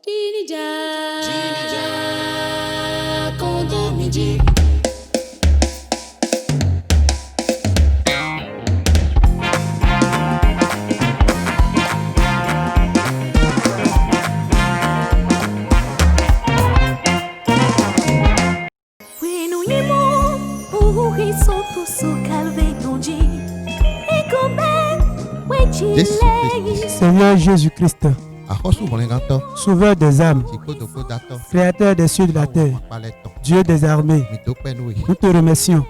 Jinija, Kongo Midi. Seigneur Jésus-Christ, Sauveur des âmes, Créateur des cieux et de la terre, Dieu des armées, nous te remercions.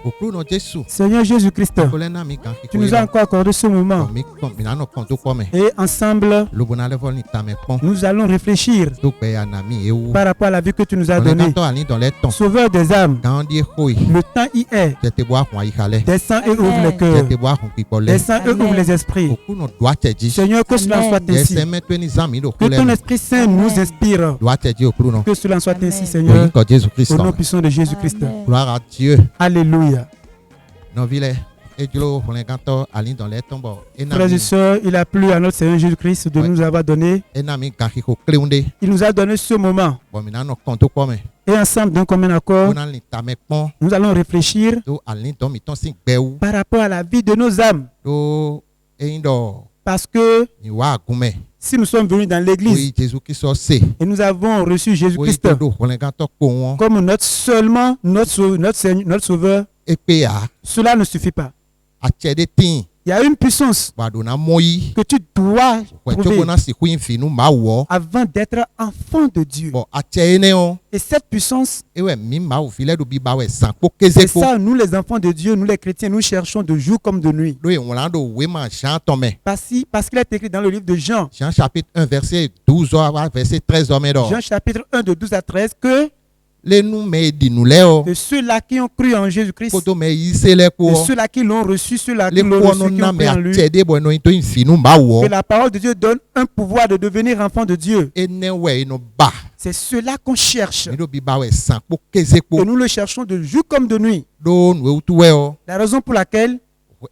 Seigneur Jésus-Christ, tu nous as encore accordé ce moment et ensemble, nous allons réfléchir par rapport à la vie que tu nous as donnée. Sauveur des âmes, le temps y est. Descends et ouvre les cœurs. Descends et ouvre les esprits. Seigneur, que cela soit ainsi. Que ton Esprit Saint nous inspire. Que cela soit ainsi, Seigneur. Au nom puissant de Jésus-Christ. Gloire à Dieu. Alléluia. Frères et sœurs, il a plu à notre Seigneur Jésus-Christ de nous avoir donné. Il nous a donné ce moment. Et ensemble, d'un commun accord, nous allons réfléchir par rapport à la vie de nos âmes. Parce que si nous sommes venus dans l'église et nous avons reçu Jésus-Christ comme notre sauveur, cela ne suffit pas. Il y a une puissance que tu dois trouver avant d'être enfant de Dieu. Et cette puissance, c'est ça, nous les enfants de Dieu, nous les chrétiens, nous cherchons de jour comme de nuit. Parce qu'il est écrit dans le livre de Jean, Jean chapitre 1, verset 12 verset 13. Jean chapitre 1 de 12 à 13, que de ceux-là qui ont cru en Jésus-Christ, de ceux-là qui l'ont reçu, ceux-là qui l'ont reçu, qui ont cru en lui, que la parole de Dieu donne un pouvoir de devenir enfant de Dieu. C'est cela qu'on cherche. Et nous le cherchons de jour comme de nuit. La raison pour laquelle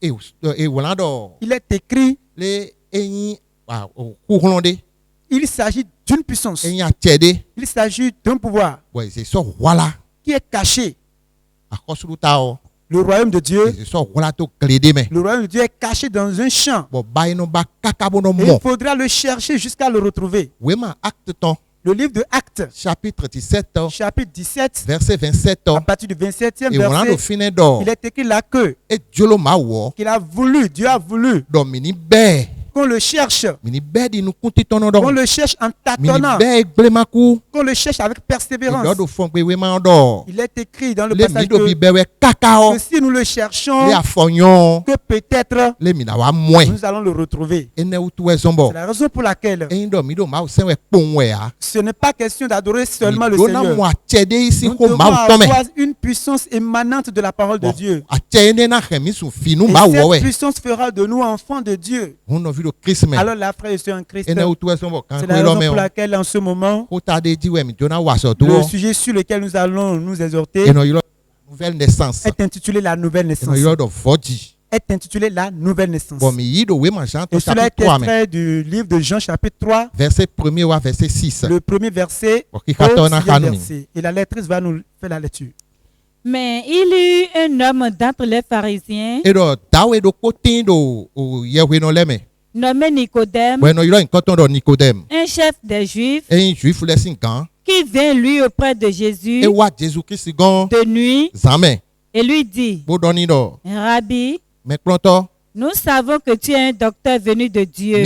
il est écrit, il s'agit d'une puissance. Il s'agit d'un pouvoir qui est caché. Le royaume de Dieu, le royaume de Dieu est caché dans un champ. Et il faudra le chercher jusqu'à le retrouver. Le livre de Actes, chapitre 17, verset 27. À partir du 27e verset, il est écrit là que qu'il a voulu, Dieu a voulu qu'on le cherche. Qu'on le cherche en tâtonnant. Qu'on le cherche avec persévérance. Il est écrit dans le passage que si nous le cherchons, que peut-être nous allons le retrouver. C'est la raison pour laquelle ce n'est pas question d'adorer seulement le Seigneur. Nous devons avoir une puissance émanante de la parole de Dieu. Et cette puissance fera de nous enfants de Dieu. Alors la frère et sœur en Christ, c'est la raison pour laquelle en ce moment, le sujet sur lequel nous allons nous exhorter est intitulé la nouvelle naissance. Est intitulé la nouvelle naissance. Et cela est extrait du livre de Jean chapitre 3, verset 1er à verset 6. Le premier verset au 6e verset. Et la lectrice va nous faire la lecture. Mais il y eut un homme d'entre les pharisiens nommé Nicodème, un chef des Juifs, qui vint lui auprès de Jésus de nuit et lui dit, Rabbi, nous savons que tu es un docteur venu de Dieu,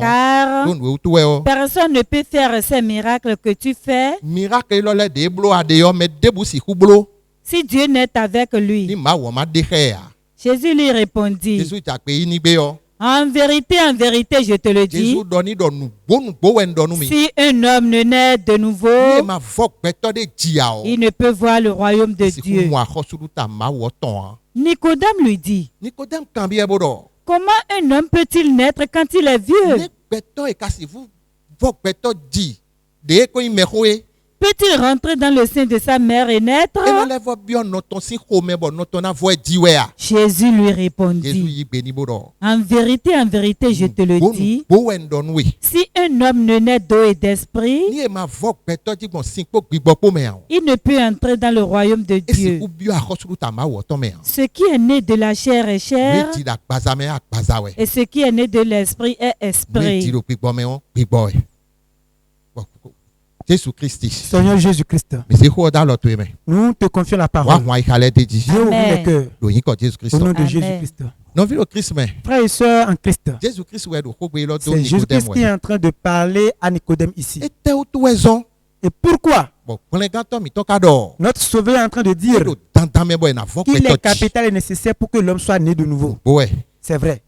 car personne ne peut faire ces miracles que tu fais si Dieu n'est avec lui. Jésus lui répondit, en vérité, je te le dis, si un homme ne naît de nouveau, il ne peut voir le royaume de Dieu. Nicodème lui dit, comment un homme peut-il naître quand il est vieux? peut-il rentrer dans le sein de sa mère et naître? Jésus lui répondit, en vérité, je te le dis, si un homme ne naît d'eau et d'esprit, il ne peut entrer dans le royaume de Dieu. Ce qui est né de la chair est chair, et ce qui est né de l'esprit est esprit. Seigneur Jésus-Christ, nous te confions la parole. Dieu ouvre les cœurs. Au nom de Jésus-Christ. Frères et sœurs en Christ, c'est Jésus-Christ qui est en train de parler à Nicodème ici. Et pourquoi? Notre Sauveur est en train de dire qu'il est capital et nécessaire pour que l'homme soit né de nouveau. C'est vrai.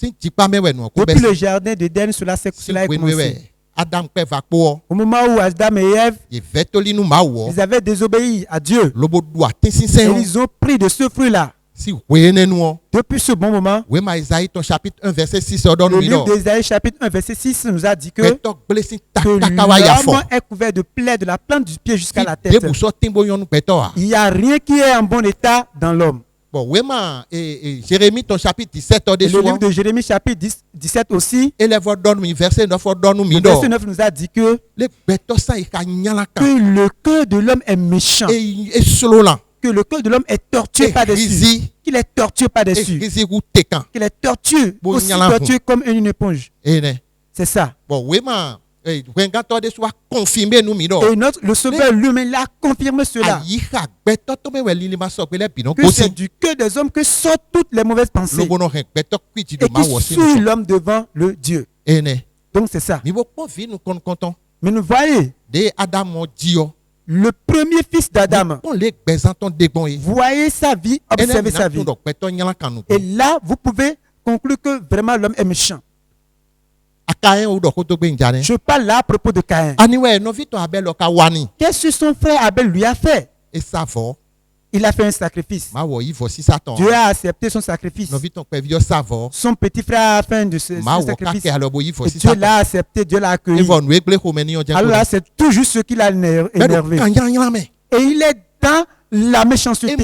Depuis le jardin d'Éden, cela est commencé. Au moment où Adam et Ève, ils avaient désobéi à Dieu, et ils ont pris de ce fruit-là. Depuis ce bon moment, le livre d'Ésaïe chapitre 1 verset 6 nous a dit que l'homme est couvert de plaies de la plante du pied jusqu'à la tête. Il n'y a rien qui est en bon état dans l'homme. Bon, vraiment, Jérémie, ton chapitre 17, le livre de Jérémie, chapitre 17 aussi, verset 9 nous a dit que le cœur de l'homme est méchant, que le cœur de l'homme est tortueux par-dessus, qu'il est tortueux par-dessus, qu'il est tortueux, aussi tortueux comme une éponge. C'est ça. Bon, vraiment. Et le Sauveur lui-même l'a confirmé cela. Que c'est du cœur des hommes que sortent toutes les mauvaises pensées et qui souillent l'homme devant le Dieu. Donc c'est ça. Mais nous voyons le premier fils d'Adam. Voyez sa vie, observez sa vie. Et là, vous pouvez conclure que vraiment l'homme est méchant. Je parle là à propos de Caïn. Qu'est-ce que son frère Abel lui a fait? Il a fait un sacrifice. Dieu a accepté son sacrifice. Son petit frère a fait ce sacrifice. Et Dieu l'a accepté, Dieu l'a accueilli. Alors là, c'est toujours ce qui l'a énervé. Et il est dans la méchanceté.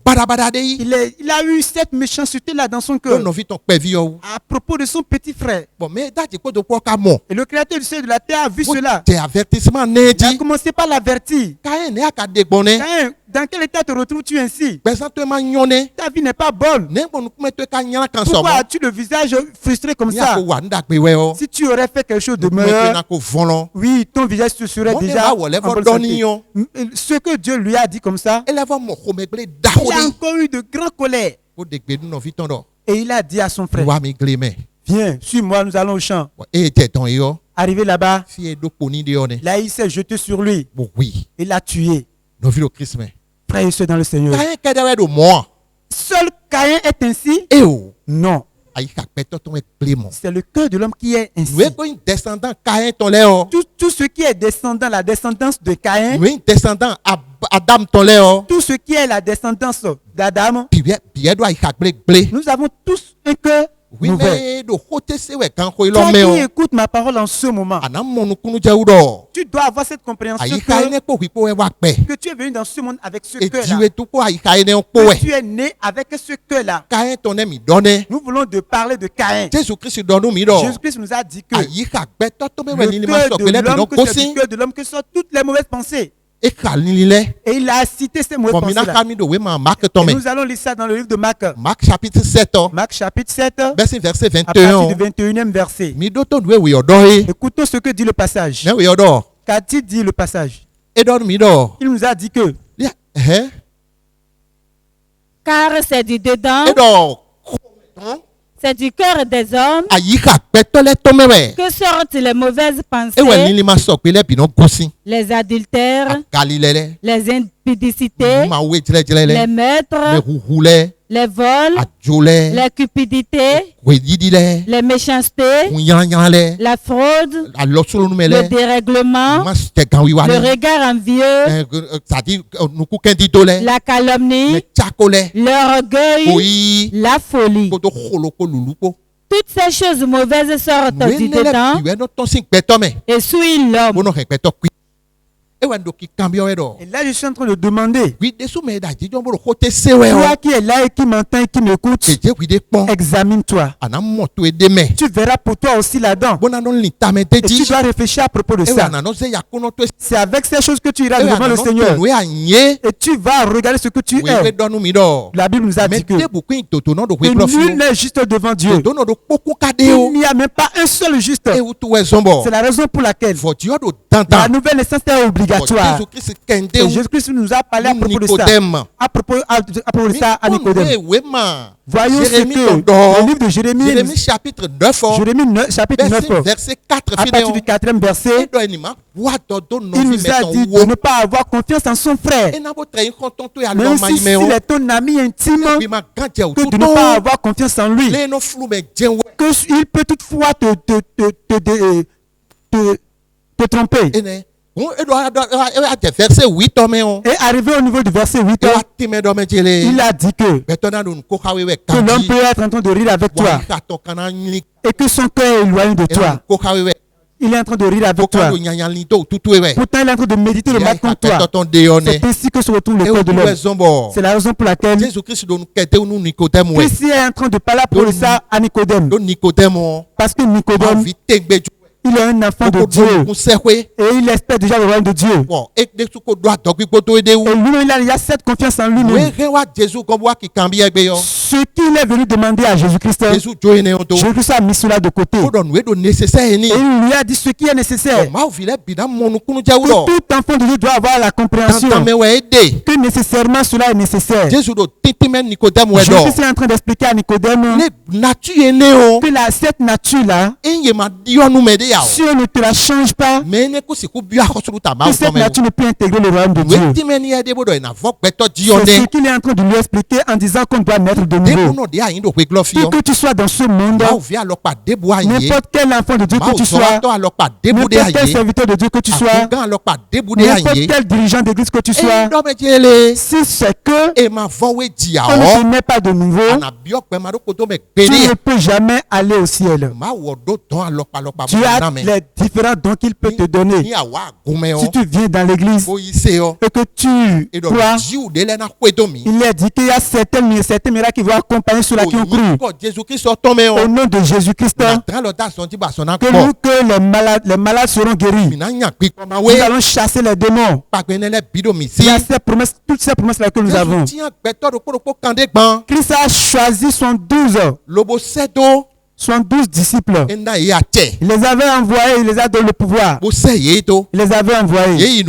Il a eu cette méchanceté-là dans son cœur à propos de son petit frère. Et le Créateur du ciel et de la terre a vu cela. Il a commencé par l'avertir. Caïn, dans quel état te retrouves-tu ainsi? Ta vie n'est pas bonne. Pourquoi as-tu le visage frustré comme ça? Si tu aurais fait quelque chose de meilleur, oui, ton visage se serait déjà embolsonné. Ce que Dieu lui a dit comme ça, il a encore eu de grandes colères. Et il a dit à son frère, viens, suis-moi, nous allons au champ. Arrivé là-bas, là il s'est jeté sur lui. Il l'a tué. Frère et soeur dans le Seigneur. Seul Caïn est ainsi? Non. C'est le cœur de l'homme qui est ainsi. Tout ce qui est descendant, la descendance de Caïn, tout ce qui est la descendance d'Adam, nous avons tous un cœur mauvais. Toi qui écoutes ma parole en ce moment, tu dois avoir cette compréhension que tu es venu dans ce monde avec ce cœur-là, que tu es né avec ce cœur-là. Nous voulons parler de Caïn. Jésus-Christ nous a dit que le cœur de l'homme que sortent toutes les mauvaises pensées. Et il a cité ces mots. Nous allons lire ça dans le livre de Marc. Marc chapitre 7. Marc chapitre 7. Verset à partir du 21e verset. Écoutons ce que dit le passage. Qu'a-t-il dit le passage? Il nous a dit que car c'est du dedans, c'est du cœur des hommes que sortent les mauvaises pensées, les adultères, les impudicités, les meurtres, les vols, les cupidités, les méchancetés, la fraude, le dérèglement, le regard envieux, la calomnie, l'orgueil, la folie. Toutes ces choses mauvaises sortent du dedans et souillent l'homme. Et là, je suis en train de demander. Toi qui es là et qui m'entend et qui m'écoute, examine-toi. Tu verras pour toi aussi là-dedans. Et tu dois réfléchir à propos de ça. C'est avec ces choses que tu iras devant le Seigneur. Et tu vas regarder ce que tu es. La Bible nous a dit que nul n'est juste devant Dieu. Il n'y a même pas un seul juste. C'est la raison pour laquelle la nouvelle naissance est obligatoire. Et Jésus-Christ nous a parlé à propos de ça. À propos de ça à Nicodème. Voyons ce que le livre de Jérémie chapitre 9, chapitre 9, verset 4, à partir du 4e verset, il nous a dit de ne pas avoir confiance en son frère. Même s'il est ton ami intime, que de ne pas avoir confiance en lui. Qu'il peut toutefois te tromper. Et arrivé au niveau du verset 8, il a dit que l'homme peut être en train de rire avec toi et que son cœur est éloigné de toi. Il est en train de rire avec toi. Pourtant, il est en train de méditer le mal contre toi. C'est ainsi que se retrouve le cœur de l'homme. C'est la raison pour laquelle Christ est en train de parler pour ça à Nicodème. Parce que Nicodème, il est un enfant de Dieu. Et il espère déjà le royaume de Dieu. Et lui, il a cette confiance en lui-même. Ce qu'il est venu demander à Jésus-Christ, Jésus-Christ a mis cela de côté. Et il lui a dit ce qui est nécessaire. Que tout enfant de Dieu doit avoir la compréhension que nécessairement cela est nécessaire. Jésus-Christ est en train d'expliquer à Nicodème que cette nature-là, si on ne te la change pas, que cette nature ne peut intégrer le royaume de Dieu. C'est ce qu'il est en train de lui expliquer en disant qu'on doit naître de nouveau. Que tu sois dans ce monde, n'importe quel enfant de Dieu que tu sois, n'importe quel serviteur de Dieu que tu sois, n'importe quel dirigeant d'église que tu sois, si c'est que on ne te met pas de nouveau, tu ne peux jamais aller au ciel. Tu as les différents dons qu'il peut te donner. Si tu viens dans l'église et que tu crois, il est dit qu'il y a certains miracles qui vont accompagner ceux-là qui ont cru. Au nom de Jésus-Christ, que les malades seront guéris. Nous allons chasser les démons. Il y a toutes ces promesses-là que nous avons. Christ a choisi 12 disciples. Il les avait envoyés, il les a donné le pouvoir. Il les avait envoyés.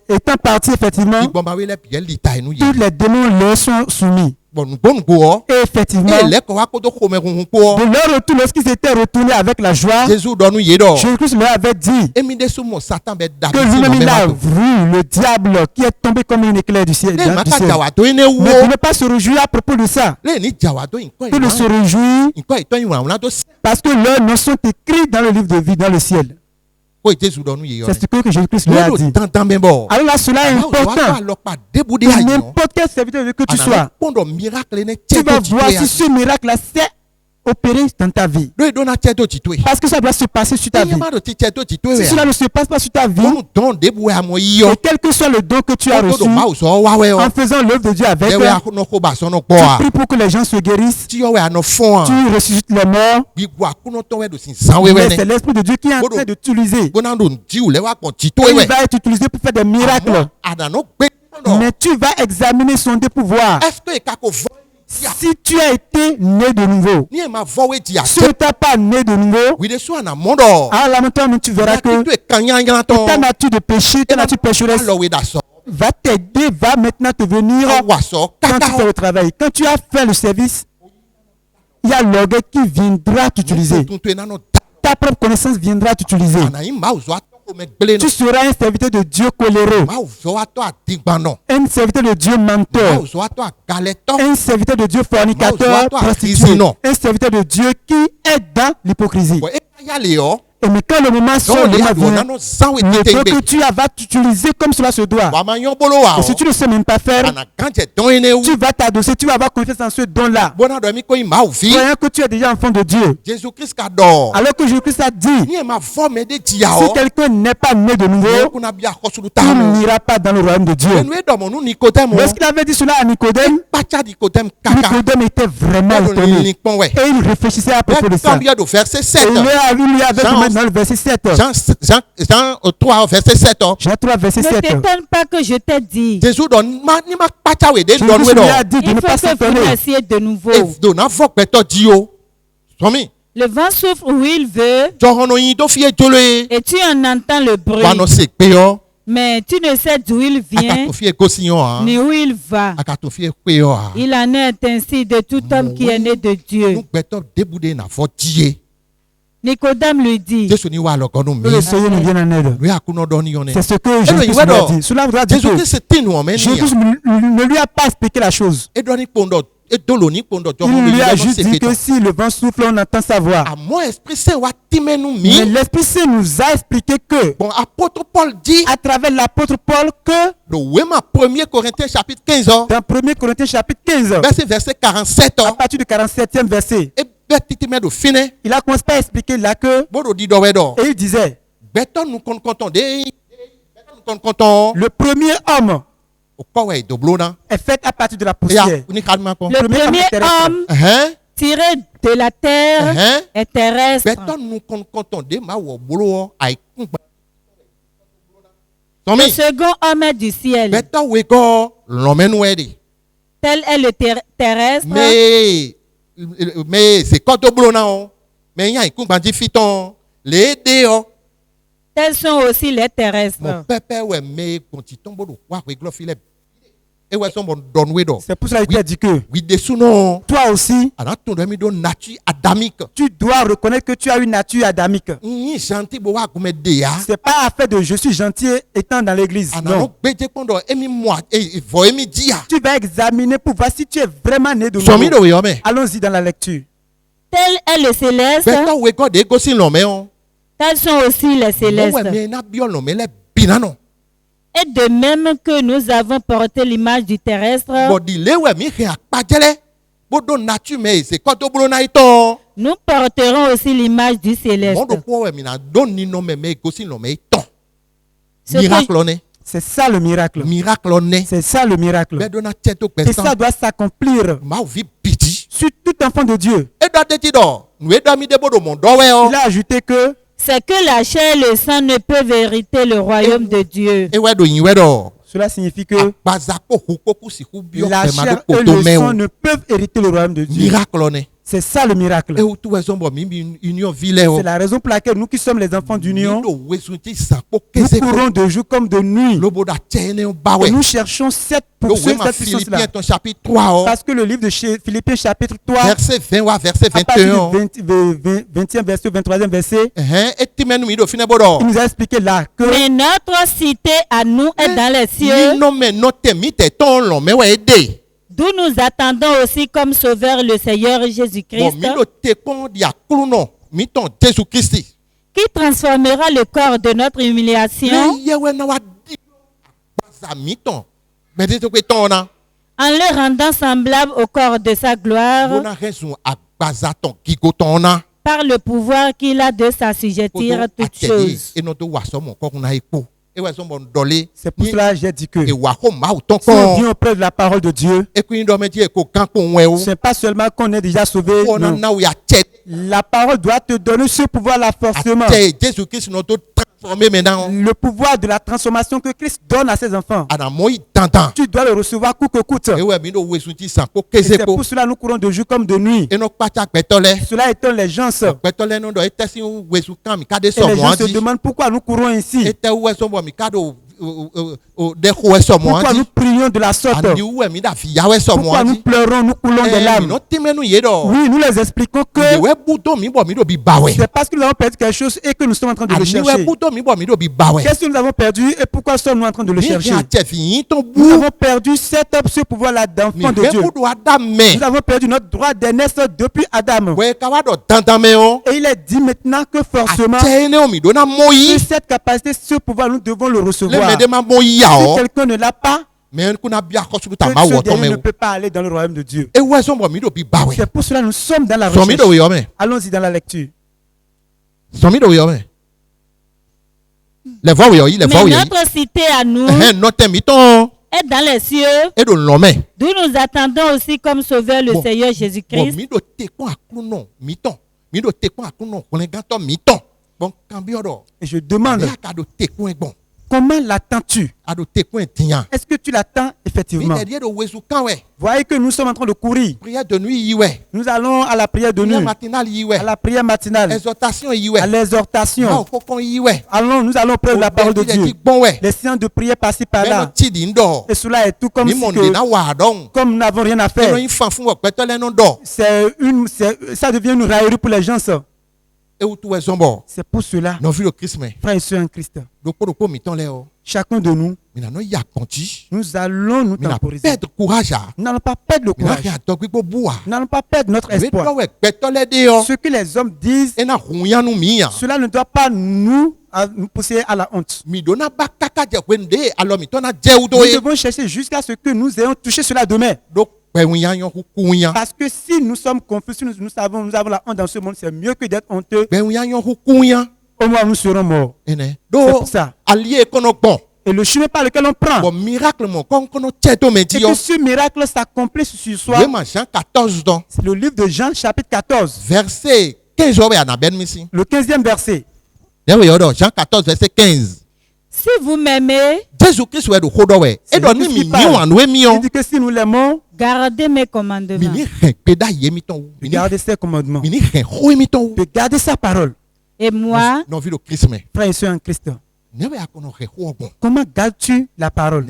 Étant partis, effectivement, tous les démons leur sont soumis. Et effectivement, de leur retour, lorsqu'ils étaient retournés avec la joie, Jésus-Christ leur avait dit que lui-même il a vu le diable qui est tombé comme une éclair du ciel. Mais de ne pas se réjouir à propos de ça. Il ne se réjouit parce que leurs noms sont écrits dans le livre de vie, dans le ciel. C'est ce que Jésus-Christ lui a dit. Alors là, cela est important. N'importe quel serviteur que tu sois, tu vas voir si ce miracle-là s'est opéré dans ta vie. Parce que ça doit se passer sur ta vie. Si cela ne se passe pas sur ta vie, et quel que soit le don que tu as reçu, en faisant l'œuvre de Dieu avec, tu pries pour que les gens se guérissent, tu ressuscites les morts, mais c'est l'Esprit de Dieu qui est en train de t'utiliser. Il va être utilisé pour faire des miracles. Mais tu vas examiner son pouvoir. Si tu as été né de nouveau, si tu n'es pas né de nouveau, alors maintenant tu verras que ta nature de péché, ta nature pécheresse va t'aider, va maintenant te venir quand tu fais le travail. Quand tu as fait le service, il y a l'orgueil qui viendra t'utiliser. Ta propre connaissance viendra t'utiliser. Tu seras un serviteur de Dieu coléreux, un serviteur de Dieu menteur, un serviteur de Dieu fornicateur, prostitué, un serviteur de Dieu qui est dans l'hypocrisie. Et mais quand le moment vient, le temps que tu vas t'utiliser comme cela se doit. Et si tu ne sais même pas faire, tu vas t'adosser, tu vas avoir confiance en ce don-là. Voyant que tu es déjà enfant de Dieu. Alors que Jésus-Christ a dit, si quelqu'un n'est pas né de nouveau, il n'ira pas dans le royaume de Dieu. Lorsqu'il avait dit cela à Nicodème, Nicodème était vraiment étonné. Et il réfléchissait à propos de ça. Et il lui avait dit dans le verset 7. Jean 3, verset 7. Jean 3, verset 7. Ne t'étonne pas que je t'ai dit. Jésus lui a dit de ne pas s'étonner. De nouveau. Le vent souffle où il veut. Et tu en entends le bruit. Mais tu ne sais d'où il vient, ni où il va. Il en est ainsi de tout homme qui est né de Dieu. Nicodème lui dit, que le Seigneur nous vienne en aide. C'est ce que Jésus lui a dit. Cela voudra dire que Jésus ne lui a pas expliqué la chose. Il lui a juste dit que si le vent souffle, on entend sa voix. Mais l'Esprit Saint nous a expliqué que, à travers l'apôtre Paul, que dans 1 Corinthiens chapitre 15, verset 47, à partir du 47e verset, il a commencé à expliquer là que, et il disait, le premier homme est fait à partir de la poussière. Le premier homme tiré de la terre est terrestre. Le second homme est du ciel. Tel est le terrestre. Mais c'est quand tu blona, mais il y a un fiton, les deux. Tels sont aussi les terrestres. C'est pour cela qu'il a dit que toi aussi, tu dois reconnaître que tu as une nature adamique. C'est pas affaire de je suis gentil étant dans l'église. Non. Tu vas examiner pour voir si tu es vraiment né de nouveau. Allons-y dans la lecture. Tel est le céleste. Tels sont aussi les célestes. Et de même que nous avons porté l'image du terrestre, nous porterons aussi l'image du céleste. C'est ça le miracle. C'est ça le miracle. Et ça doit s'accomplir sur tout enfant de Dieu. Il a ajouté que c'est que la chair et le sang ne peuvent hériter le royaume de Dieu. Cela signifie que la chair et le sang ne peuvent hériter le royaume de Dieu. C'est ça le miracle. C'est la raison pour laquelle nous qui sommes les enfants d'union, nous courons de jour comme de nuit. Et nous cherchons cette puissance-là. Parce que le livre de Philippiens chapitre 3, verset 20 verset 21, 20e verset, 23e verset, il nous a expliqué là que mais notre cité à nous est dans les cieux, d'où nous attendons aussi comme sauveur le Seigneur Jésus-Christ, qui transformera le corps de notre humiliation en le rendant semblable au corps de sa gloire, par le pouvoir qu'il a de s'assujettir à toutes choses. C'est pour cela que j'ai dit que si on vient auprès de la parole de Dieu, ce n'est pas seulement qu'on est déjà sauvé. Non. La parole doit te donner ce pouvoir, la forcément. Le pouvoir de la transformation que Christ donne à ses enfants. Tu dois le recevoir coûte que coûte. Et c'est pour cela que nous courons de jour comme de nuit. Cela étonne les gens. Et les gens se demandent pourquoi nous courons ainsi. Pourquoi nous prions de la sorte? Pourquoi nous pleurons, nous coulons des larmes? Oui, nous les expliquons que c'est parce que nous avons perdu quelque chose et que nous sommes en train de le chercher. Qu'est-ce que nous avons perdu et pourquoi sommes-nous en train de le chercher? Nous avons perdu ce pouvoir-là d'enfant de Dieu. Nous avons perdu notre droit d'aînesse depuis Adam. Et il est dit maintenant que forcément, cette capacité, ce pouvoir, nous devons le recevoir. Si quelqu'un ne l'a pas, ce dernier ne peut pas aller dans le royaume de Dieu. C'est pour cela que nous sommes dans la recherche. Allons-y dans la lecture. Mais notre cité à nous est dans les cieux, d'où nous attendons aussi comme sauveur le Seigneur Jésus-Christ. Et je demande, comment l'attends-tu? Est-ce que tu l'attends effectivement? Voyez que nous sommes en train de courir. Nous allons à la prière de nuit, à la prière matinale, à l'exhortation. Allons, nous allons prendre la parole de Dieu. Les séances de prière passent par-là. Et cela est tout comme si comme nous n'avons rien à faire. Ça devient une raillerie pour les gens. Ça. C'est pour cela, frères et sœurs en Christ, chacun de nous, nous allons nous temporiser. Nous n'allons pas perdre le courage. Nous n'allons pas perdre notre espoir. Ce que les hommes disent, cela ne doit pas nous pousser à la honte. Nous devons chercher jusqu'à ce que nous ayons touché cela demain. Parce que si nous sommes confus, si nous avons la honte dans ce monde, c'est mieux que d'être honteux. Au moins nous serons morts. C'est pour ça. Et le chemin par lequel on prend, c'est que ce miracle s'accomplit sur soi. C'est le livre de Jean chapitre 14. Verset 15. Le 15e verset. Jean 14 verset 15. Si vous m'aimez, il dit que si nous l'aimons, gardez mes commandements. Gardez ses commandements. Gardez sa parole. Et moi, frères et sœurs en Christ, comment gardes-tu la parole?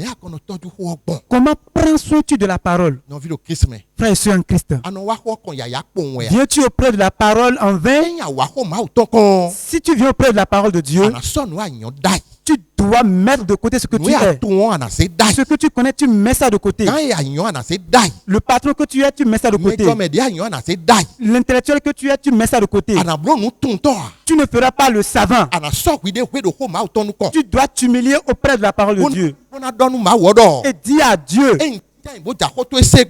Comment prends soin-tu de la parole? Frères et sœurs en Christ, viens-tu auprès de la parole en vain? Si tu viens auprès de la parole de Dieu, tu dois mettre de côté ce que tu es. Ce que tu connais, tu mets ça de côté. Le patron que tu es, tu mets ça de côté. L'intellectuel que tu es, tu mets ça de côté. Tu ne feras pas le savant. Tu dois t'humilier auprès de la parole de Dieu. Et dis à Dieu,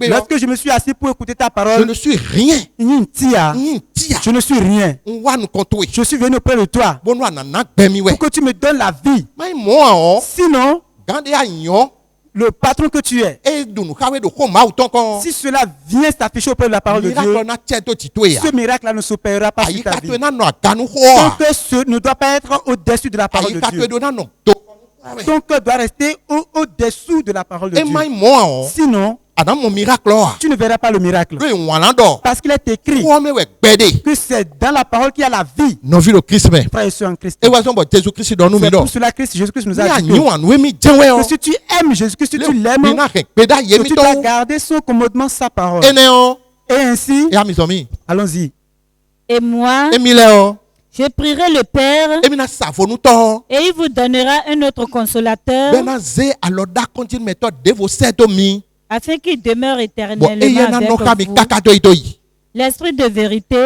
lorsque je me suis assis pour écouter ta parole, je ne suis rien. Je ne suis rien. Je suis venu auprès de toi pour que tu me donnes la vie. Sinon, le patron que tu es, si cela vient s'afficher auprès de la parole de Dieu, ce miracle-là ne s'opérera pas sur ta vie. Ton cœur ne doit pas être au-dessus de la parole de Dieu. Ton cœur doit rester au-dessous de la parole de Dieu. Sinon, tu ne verras pas le miracle. Parce qu'il est écrit que c'est dans la parole qu'il y a la vie. Frères et sœurs en Christ. C'est pour cela que Jésus-Christ nous a dit que si tu aimes Jésus-Christ, si tu l'aimes, que tu dois garder son commandement, sa parole. Et ainsi, allons-y. Et moi, je prierai le Père et il vous donnera un autre consolateur afin qu'il demeure éternellement avec vous. L'esprit de vérité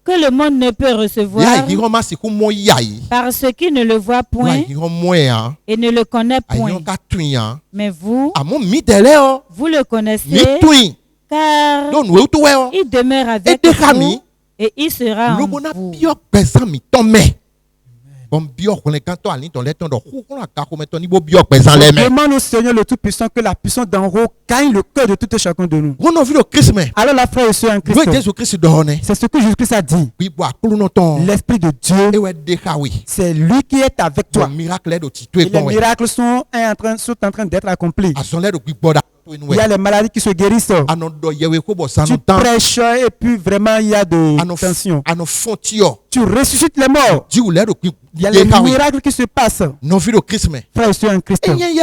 que le monde ne peut recevoir parce qu'il ne le voit point et ne le connaît point. Mais vous, vous le connaissez car il demeure avec vous et il sera en vous. Demande au Seigneur le Tout-Puissant que la puissance d'en haut gagne le cœur de tout et chacun de nous. Alors la frère et sœur en Christ, c'est ce que Jésus-Christ a dit. L'Esprit de Dieu, c'est lui qui est avec toi. Et les miracles sont en train d'être accomplis. Il y a les maladies qui se guérissent. Tu prêches et puis vraiment il y a de tension. Tu ressuscites les morts. Il y a les miracles qui se passent. Frère et sœurs en Christ. Si l'Esprit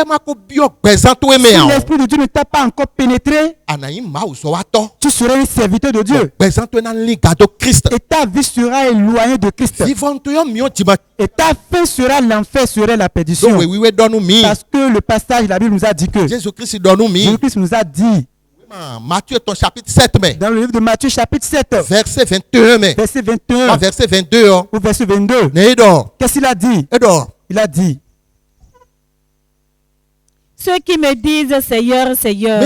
de Dieu ne t'a pas encore pénétré, tu seras un serviteur de Dieu. Et ta vie sera éloignée de Christ. Et ta fin sera l'enfer, sera la perdition. Parce que le passage de la Bible nous a dit que Jésus-Christ nous a dit Matthieu ton chapitre 7 mais. Dans le livre de Matthieu chapitre 7 verset 21 mais. Verset 21 pas verset 22 ou verset 22. Qu'est-ce qu'il a dit? Il a dit ceux qui me disent Seigneur, Seigneur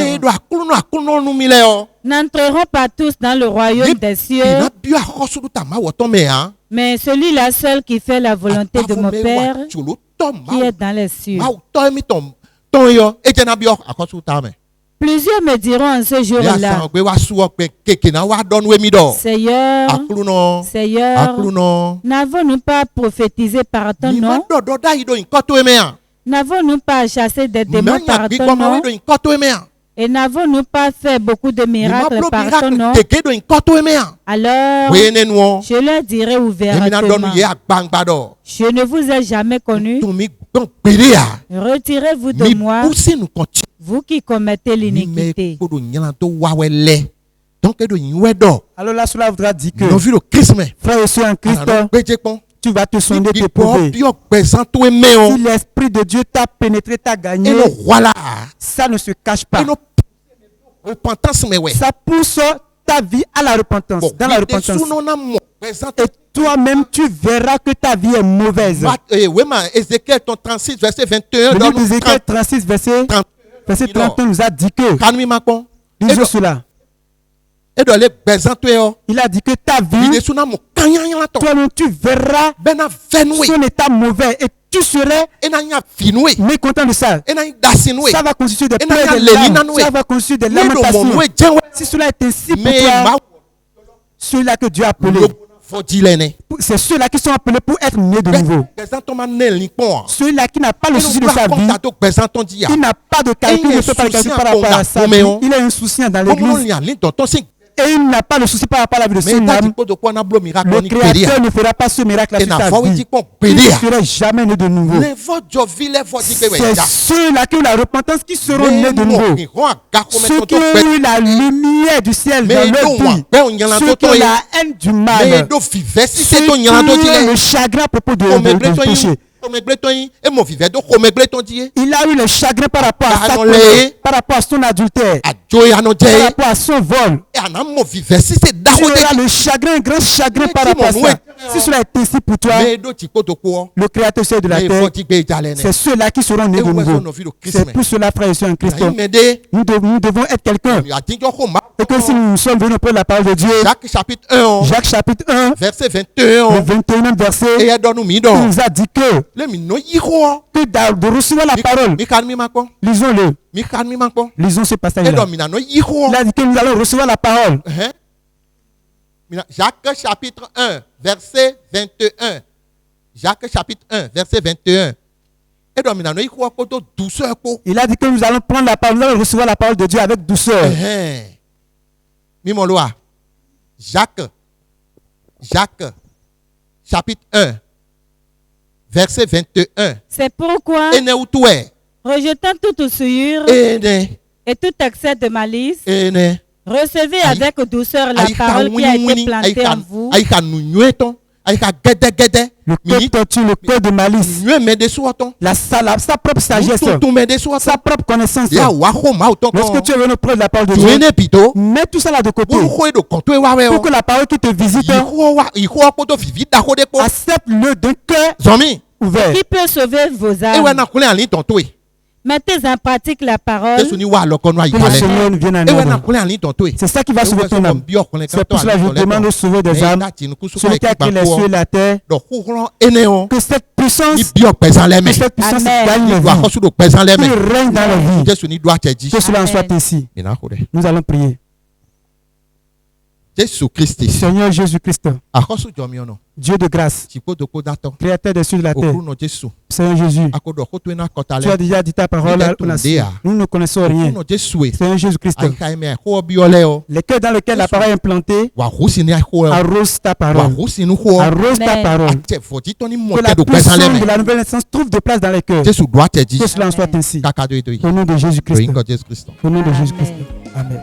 n'entreront pas tous dans le royaume des cieux, mais celui-là seul qui fait la volonté de mon Père qui est dans les cieux. Plusieurs me diront en ce jour-là, Seigneur, n'avons-nous pas prophétisé par ton nom? N'avons-nous pas chassé des démons par ton nom? Et n'avons-nous pas fait beaucoup de miracles par ton nom? Alors, je leur dirai ouvertement, je ne vous ai jamais connu. Retirez-vous de moi, vous qui commettez l'iniquité. Alors là, cela voudra dire que, frère et sœur en Christ, tu vas te sonder, te prouver. Si l'Esprit de Dieu t'a pénétré, t'a gagné, ça ne se cache pas. Ça pousse ta vie à la repentance, dans la repentance. Et toi-même, tu verras que ta vie est mauvaise. Ézéchiel 36, verset 21. Le livre d'Ézéchiel 36, verset 31 nous a dit que, disons cela. Il a dit que ta vie, toi-même tu verras son état mauvais et tu serais mécontent de ça. Ça va constituer des pleurs de larmes, ça va constituer des lamentations. Si cela est ainsi pour toi, ceux-là que Dieu a appelés, c'est ceux-là qui sont appelés pour être nés de nouveau. Celui-là qui n'a pas le souci de sa vie, qui n'a pas de calcul, ne peut pas calculer par rapport à sa vie. Il a un souci dans l'église. Et il n'a pas le souci par rapport à la vie de son âme. Le Créateur ne fera pas ce miracle sur ta vie. Il ne sera jamais né de nouveau. C'est ceux-là qui ont la repentance qui seront nés de nouveau. Ceux qui ont eu la lumière du ciel dans leur vie. Ceux qui ont la haine du mal. Ceux qui ont le chagrin à propos du péché. Il a eu le chagrin par rapport à sa colère, par rapport à son adultère, par rapport à son vol. Il a le chagrin, un grand chagrin par rapport à ça. Si cela est ainsi pour toi, le Créateur de la terre, c'est ceux-là qui seront nés de nouveau. C'est pour cela, frères et sœurs en Christ. Nous devons être quelqu'un. Et que si nous sommes venus près la parole de Dieu, Jacques chapitre 1, verset 21, le 21e verset, il nous a dit que de recevoir la parole, lisons-le. Lisons ce passage-là. Il a dit que nous allons recevoir la parole. Jacques chapitre 1, verset 21. Jacques chapitre 1, verset 21. Il a dit que nous allons prendre la parole, nous allons recevoir la parole de Dieu avec douceur. Jacques chapitre 1, verset 21. C'est pourquoi, rejetant toute souillure et tout excès de malice, recevez avec douceur la parole qui a été plantée en vous. Le cœur de malice, sa propre sagesse, sa propre connaissance. Lorsque tu es venu prendre la parole de Dieu, mets tout ça là de côté pour que la parole qui te visite accepte-le d'un cœur ouvert. Qui peut sauver vos âmes? Mettez en pratique la parole. Que le Seigneur vienne à nous. C'est ça qui va sauver ton âme. C'est pour cela que je demande au sauveur des âmes, celui qui a créé les cieux et la terre, que cette puissance gagne la vie, qu'il règne dans la vie. Que cela en soit ainsi. Nous allons prier. Seigneur Jésus-Christ, Dieu de grâce, Créateur des cieux et de la terre, Seigneur Jésus, tu as déjà dit ta parole à la nation. Nous ne connaissons rien. Seigneur Jésus-Christ, les cœurs dans lesquels la parole est implantée, arrose ta parole. Arrose ta parole. Que la puissance de la nouvelle naissance trouve de place dans les cœurs. Que cela en soit ainsi. Au nom de Jésus-Christ. Au nom de Jésus-Christ. Amen.